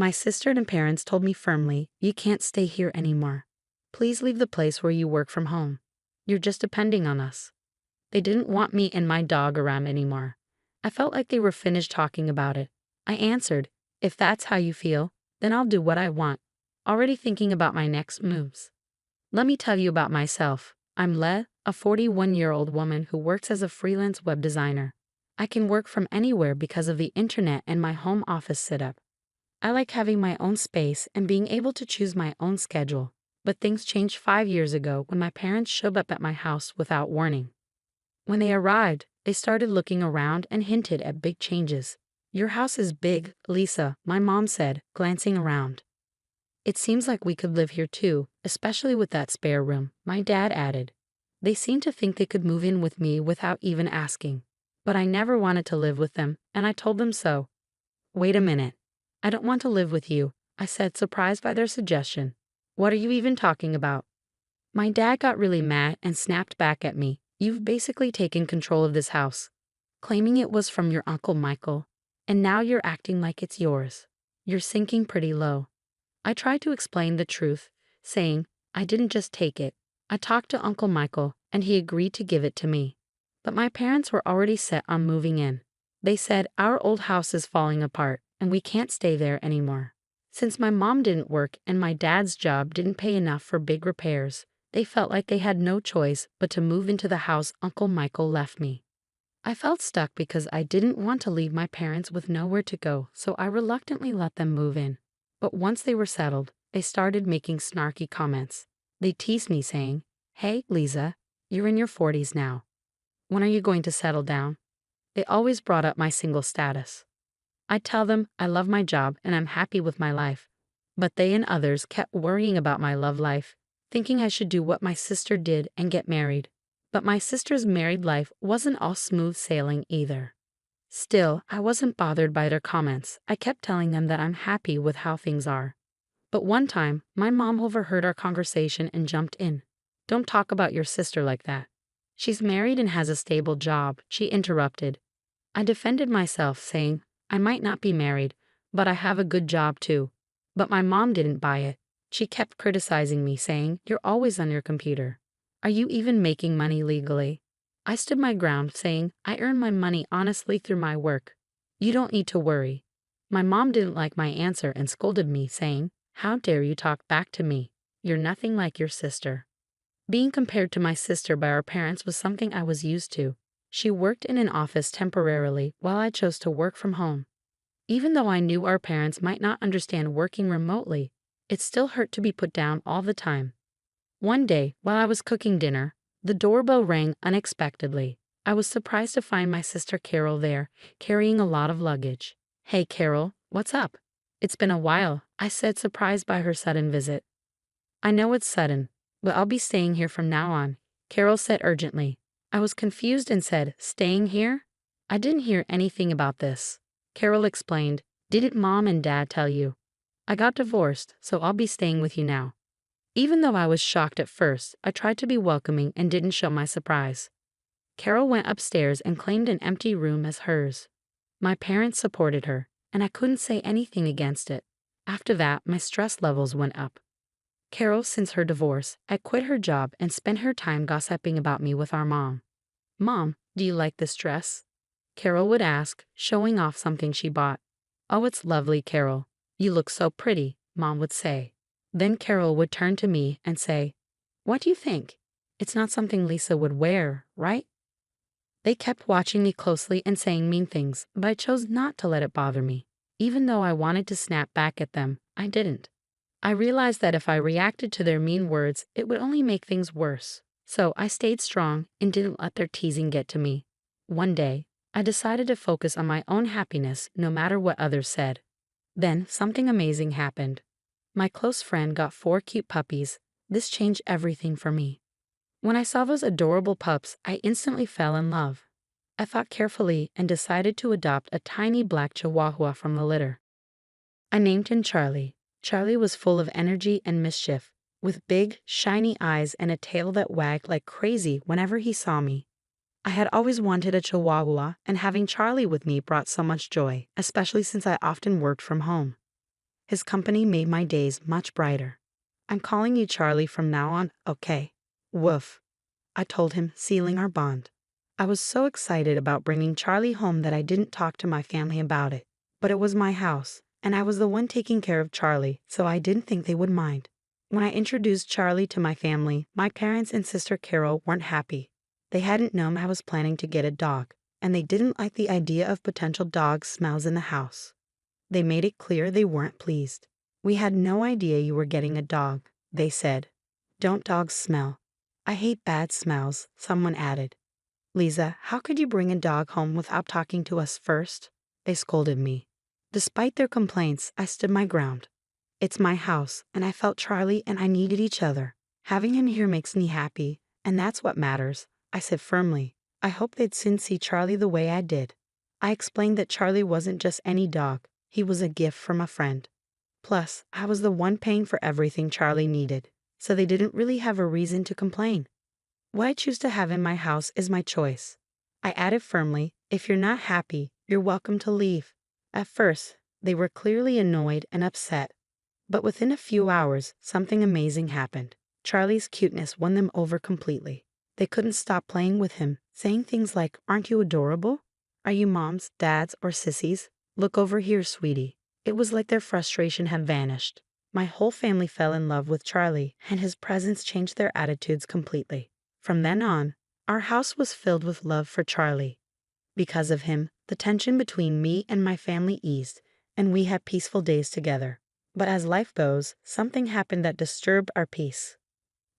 My sister and parents told me firmly, "You can't stay here anymore. Please leave the place where you work from home. You're just depending on us." They didn't want me and my dog around anymore. I felt like they were finished talking about it. I answered, "If that's how you feel, then I'll do what I want," already thinking about my next moves. Let me tell you about myself. I'm Le, a 41-year-old woman who works as a freelance web designer. I can work from anywhere because of the internet and my home office setup. I like having my own space and being able to choose my own schedule. But things changed 5 years ago when my parents showed up at my house without warning. When they arrived, they started looking around and hinted at big changes. "Your house is big, Lisa," my mom said, glancing around. "It seems like we could live here too, especially with that spare room," my dad added. They seemed to think they could move in with me without even asking. But I never wanted to live with them, and I told them so. "Wait a minute. I don't want to live with you," I said, surprised by their suggestion. "What are you even talking about?" My dad got really mad and snapped back at me. "You've basically taken control of this house, claiming it was from your Uncle Michael, and now you're acting like it's yours. You're sinking pretty low." I tried to explain the truth, saying, "I didn't just take it. I talked to Uncle Michael, and he agreed to give it to me." But my parents were already set on moving in. They said, "Our old house is falling apart, and we can't stay there anymore." Since my mom didn't work and my dad's job didn't pay enough for big repairs, they felt like they had no choice but to move into the house Uncle Michael left me. I felt stuck because I didn't want to leave my parents with nowhere to go, so I reluctantly let them move in. But once they were settled, they started making snarky comments. They teased me saying, "Hey, Lisa, you're in your 40s now. When are you going to settle down?" They always brought up my single status. I'd tell them I love my job and I'm happy with my life. But they and others kept worrying about my love life, thinking I should do what my sister did and get married. But my sister's married life wasn't all smooth sailing either. Still, I wasn't bothered by their comments. I kept telling them that I'm happy with how things are. But one time, my mom overheard our conversation and jumped in. "Don't talk about your sister like that. She's married and has a stable job," she interrupted. I defended myself, saying, "I might not be married, but I have a good job too." But my mom didn't buy it. She kept criticizing me, saying, "You're always on your computer. Are you even making money legally?" I stood my ground, saying, "I earn my money honestly through my work. You don't need to worry." My mom didn't like my answer and scolded me, saying, "How dare you talk back to me? You're nothing like your sister." Being compared to my sister by our parents was something I was used to. She worked in an office temporarily while I chose to work from home. Even though I knew our parents might not understand working remotely, it still hurt to be put down all the time. One day, while I was cooking dinner, the doorbell rang unexpectedly. I was surprised to find my sister Carol there, carrying a lot of luggage. "Hey Carol, what's up?" "It's been a while," I said, surprised by her sudden visit. "I know it's sudden, but I'll be staying here from now on," Carol said urgently. I was confused and said, "Staying here? I didn't hear anything about this." Carol explained, "Didn't Mom and Dad tell you? I got divorced, so I'll be staying with you now." Even though I was shocked at first, I tried to be welcoming and didn't show my surprise. Carol went upstairs and claimed an empty room as hers. My parents supported her, and I couldn't say anything against it. After that, my stress levels went up. Carol, since her divorce, had quit her job and spent her time gossiping about me with our mom. "Mom, do you like this dress?" Carol would ask, showing off something she bought. "Oh, it's lovely, Carol. You look so pretty," Mom would say. Then Carol would turn to me and say, "What do you think? It's not something Lisa would wear, right?" They kept watching me closely and saying mean things, but I chose not to let it bother me. Even though I wanted to snap back at them, I didn't. I realized that if I reacted to their mean words, it would only make things worse. So I stayed strong and didn't let their teasing get to me. One day, I decided to focus on my own happiness no matter what others said. Then something amazing happened. My close friend got 4 cute puppies. This changed everything for me. When I saw those adorable pups, I instantly fell in love. I thought carefully and decided to adopt a tiny black Chihuahua from the litter. I named him Charlie. Charlie was full of energy and mischief, with big, shiny eyes and a tail that wagged like crazy whenever he saw me. I had always wanted a Chihuahua, and having Charlie with me brought so much joy, especially since I often worked from home. His company made my days much brighter. I'm calling you Charlie from now on, okay? Woof. I told him, sealing our bond. I was so excited about bringing Charlie home that I didn't talk to my family about it. But it was my house, and I was the one taking care of Charlie, so I didn't think they would mind. When I introduced Charlie to my family, my parents and sister Carol weren't happy. They hadn't known I was planning to get a dog, and they didn't like the idea of potential dog smells in the house. They made it clear they weren't pleased. We had no idea you were getting a dog, they said. Don't dogs smell? I hate bad smells, someone added. Lisa, how could you bring a dog home without talking to us first? They scolded me. Despite their complaints, I stood my ground. It's my house, and I felt Charlie and I needed each other. Having him here makes me happy, and that's what matters, I said firmly. I hoped they'd soon see Charlie the way I did. I explained that Charlie wasn't just any dog, he was a gift from a friend. Plus, I was the one paying for everything Charlie needed, so they didn't really have a reason to complain. What I choose to have in my house is my choice. I added firmly, if you're not happy, you're welcome to leave. At first, they were clearly annoyed and upset. But within a few hours, something amazing happened. Charlie's cuteness won them over completely. They couldn't stop playing with him, saying things like, "Aren't you adorable? Are you moms, dads, or sissies? Look over here, sweetie." It was like their frustration had vanished. My whole family fell in love with Charlie, and his presence changed their attitudes completely. From then on, our house was filled with love for Charlie. Because of him, the tension between me and my family eased, and we had peaceful days together. But as life goes, something happened that disturbed our peace.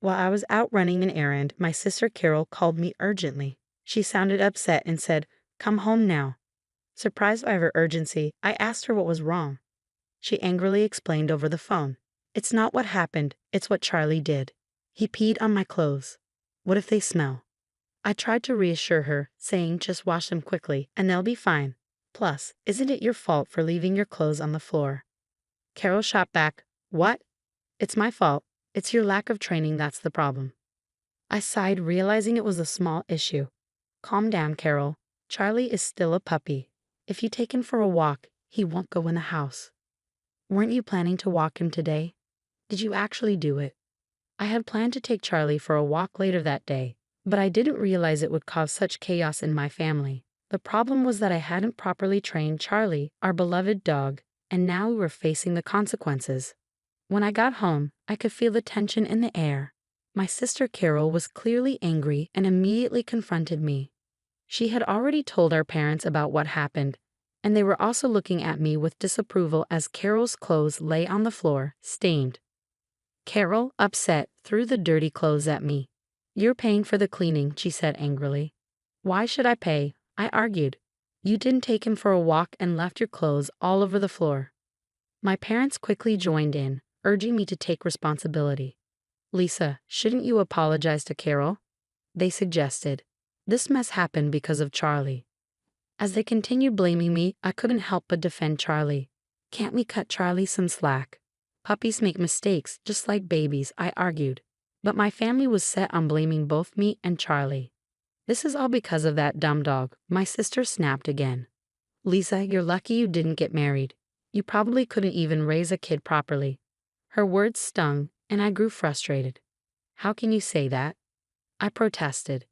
While I was out running an errand, my sister Carol called me urgently. She sounded upset and said, "Come home now." Surprised by her urgency, I asked her what was wrong. She angrily explained over the phone. "It's not what happened, it's what Charlie did. He peed on my clothes. What if they smell?" I tried to reassure her, saying just wash them quickly and they'll be fine. Plus, isn't it your fault for leaving your clothes on the floor? Carol shot back, "What? It's my fault. It's your lack of training that's the problem." I sighed, realizing it was a small issue. "Calm down, Carol. Charlie is still a puppy. If you take him for a walk, he won't go in the house." "Weren't you planning to walk him today? Did you actually do it?" I had planned to take Charlie for a walk later that day, but I didn't realize it would cause such chaos in my family. The problem was that I hadn't properly trained Charlie, our beloved dog, and now we were facing the consequences. When I got home, I could feel the tension in the air. My sister Carol was clearly angry and immediately confronted me. She had already told our parents about what happened, and they were also looking at me with disapproval as Carol's clothes lay on the floor, stained. Carol, upset, threw the dirty clothes at me. "You're paying for the cleaning," she said angrily. "Why should I pay?" I argued. "You didn't take him for a walk and left your clothes all over the floor." My parents quickly joined in, urging me to take responsibility. "Lisa, shouldn't you apologize to Carol?" they suggested. "This mess happened because of Charlie." As they continued blaming me, I couldn't help but defend Charlie. "Can't we cut Charlie some slack? Puppies make mistakes just like babies," I argued. But my family was set on blaming both me and Charlie. "This is all because of that dumb dog," my sister snapped again. "Lisa, you're lucky you didn't get married. You probably couldn't even raise a kid properly." Her words stung, and I grew frustrated. "How can you say that?" I protested.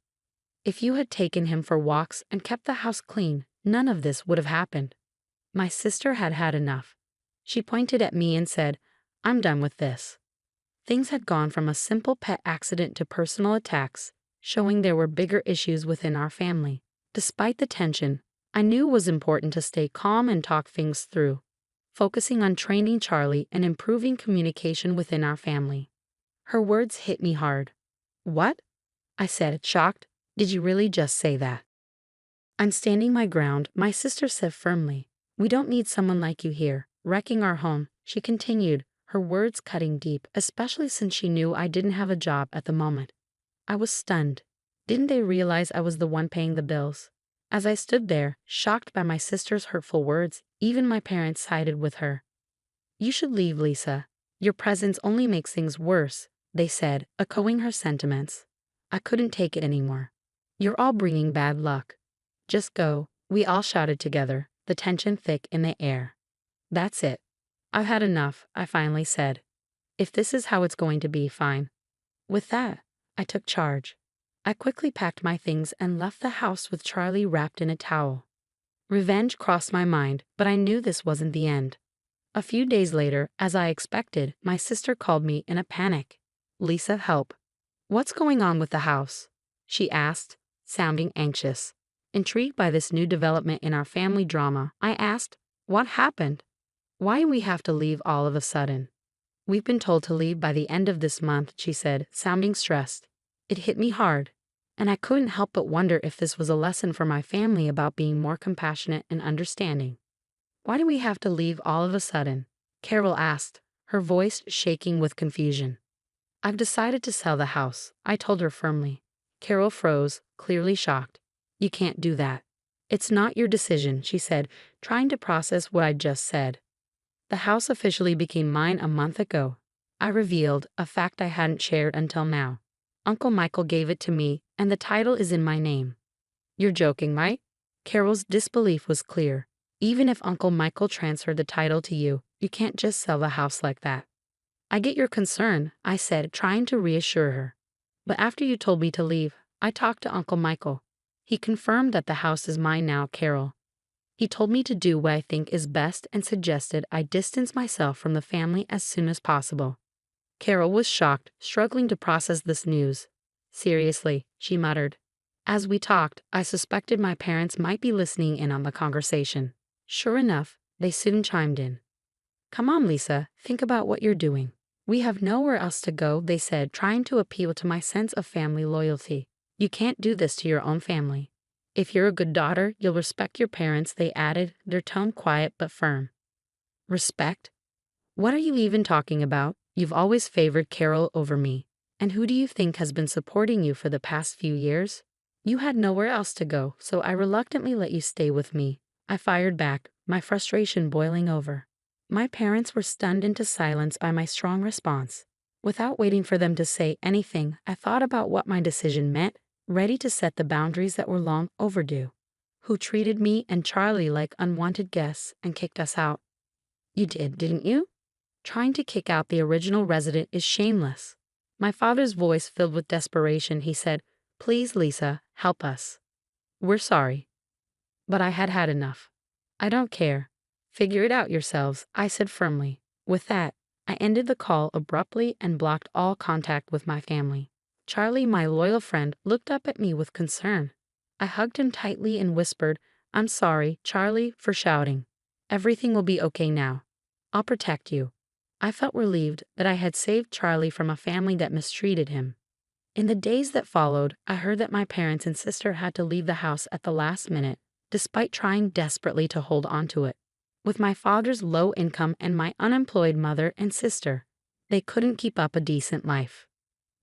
"If you had taken him for walks and kept the house clean, none of this would have happened." My sister had had enough. She pointed at me and said, "I'm done with this." Things had gone from a simple pet accident to personal attacks, showing there were bigger issues within our family. Despite the tension, I knew it was important to stay calm and talk things through, focusing on training Charlie and improving communication within our family. Her words hit me hard. "What?" I said, shocked. "Did you really just say that?" I'm standing my ground, my sister said firmly. "We don't need someone like you here, wrecking our home," she continued, her words cutting deep, especially since she knew I didn't have a job at the moment. I was stunned. Didn't they realize I was the one paying the bills? As I stood there, shocked by my sister's hurtful words, even my parents sided with her. "You should leave, Lisa. Your presence only makes things worse," they said, echoing her sentiments. I couldn't take it anymore. "You're all bringing bad luck. Just go," we all shouted together, the tension thick in the air. "That's it. I've had enough, I finally said. If this is how it's going to be, fine. With that, I took charge. I quickly packed my things and left the house with Charlie wrapped in a towel. Revenge crossed my mind, but I knew this wasn't the end. A few days later, as I expected, my sister called me in a panic. "Lisa, help. What's going on with the house?" she asked, sounding anxious. Intrigued by this new development in our family drama, I asked, "What happened? Why do we have to leave all of a sudden?" "We've been told to leave by the end of this month," she said, sounding stressed. It hit me hard, and I couldn't help but wonder if this was a lesson for my family about being more compassionate and understanding. "Why do we have to leave all of a sudden?" Carol asked, her voice shaking with confusion. "I've decided to sell the house," I told her firmly. Carol froze, clearly shocked. "You can't do that. It's not your decision," she said, trying to process what I'd just said. "The house officially became mine a month ago," I revealed, a fact I hadn't shared until now. "Uncle Michael gave it to me, and the title is in my name." "You're joking, right?" Carol's disbelief was clear. "Even if Uncle Michael transferred the title to you, you can't just sell the house like that." "I get your concern," I said, trying to reassure her. "But after you told me to leave, I talked to Uncle Michael. He confirmed that the house is mine now, Carol. He told me to do what I think is best and suggested I distance myself from the family as soon as possible." Carol was shocked, struggling to process this news. "Seriously," she muttered. As we talked, I suspected my parents might be listening in on the conversation. Sure enough, they soon chimed in. "Come on, Lisa, think about what you're doing. We have nowhere else to go," they said, trying to appeal to my sense of family loyalty. "You can't do this to your own family. If you're a good daughter, you'll respect your parents," they added, their tone quiet but firm. "Respect? What are you even talking about? You've always favored Carol over me. And who do you think has been supporting you for the past few years? You had nowhere else to go, so I reluctantly let you stay with me," I fired back, my frustration boiling over. My parents were stunned into silence by my strong response. Without waiting for them to say anything, I thought about what my decision meant, ready to set the boundaries that were long overdue. "Who treated me and Charlie like unwanted guests and kicked us out?" "You did, didn't you? Trying to kick out the original resident is shameless." My father's voice filled with desperation. He said, "Please, Lisa, help us. We're sorry." But I had had enough. "I don't care. Figure it out yourselves," I said firmly. With that, I ended the call abruptly and blocked all contact with my family. Charlie, my loyal friend, looked up at me with concern. I hugged him tightly and whispered, "I'm sorry, Charlie, for shouting. Everything will be okay now. I'll protect you." I felt relieved that I had saved Charlie from a family that mistreated him. In the days that followed, I heard that my parents and sister had to leave the house at the last minute, despite trying desperately to hold on to it. With my father's low income and my unemployed mother and sister, they couldn't keep up a decent life.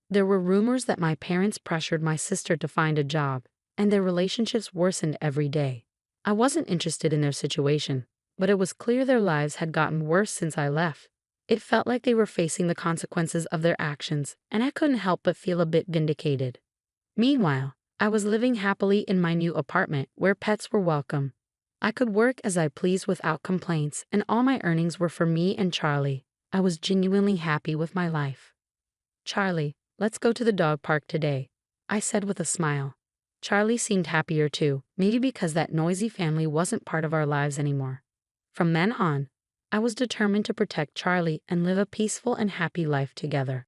There were rumors that my parents pressured my sister to find a job, and their relationships worsened every day. I wasn't interested in their situation, but it was clear their lives had gotten worse since I left. It felt like they were facing the consequences of their actions, and I couldn't help but feel a bit vindicated. Meanwhile, I was living happily in my new apartment where pets were welcome. I could work as I pleased without complaints, and all my earnings were for me and Charlie. I was genuinely happy with my life. "Charlie, let's go to the dog park today," I said with a smile. Charlie seemed happier too, maybe because that noisy family wasn't part of our lives anymore. From then on, I was determined to protect Charlie and live a peaceful and happy life together.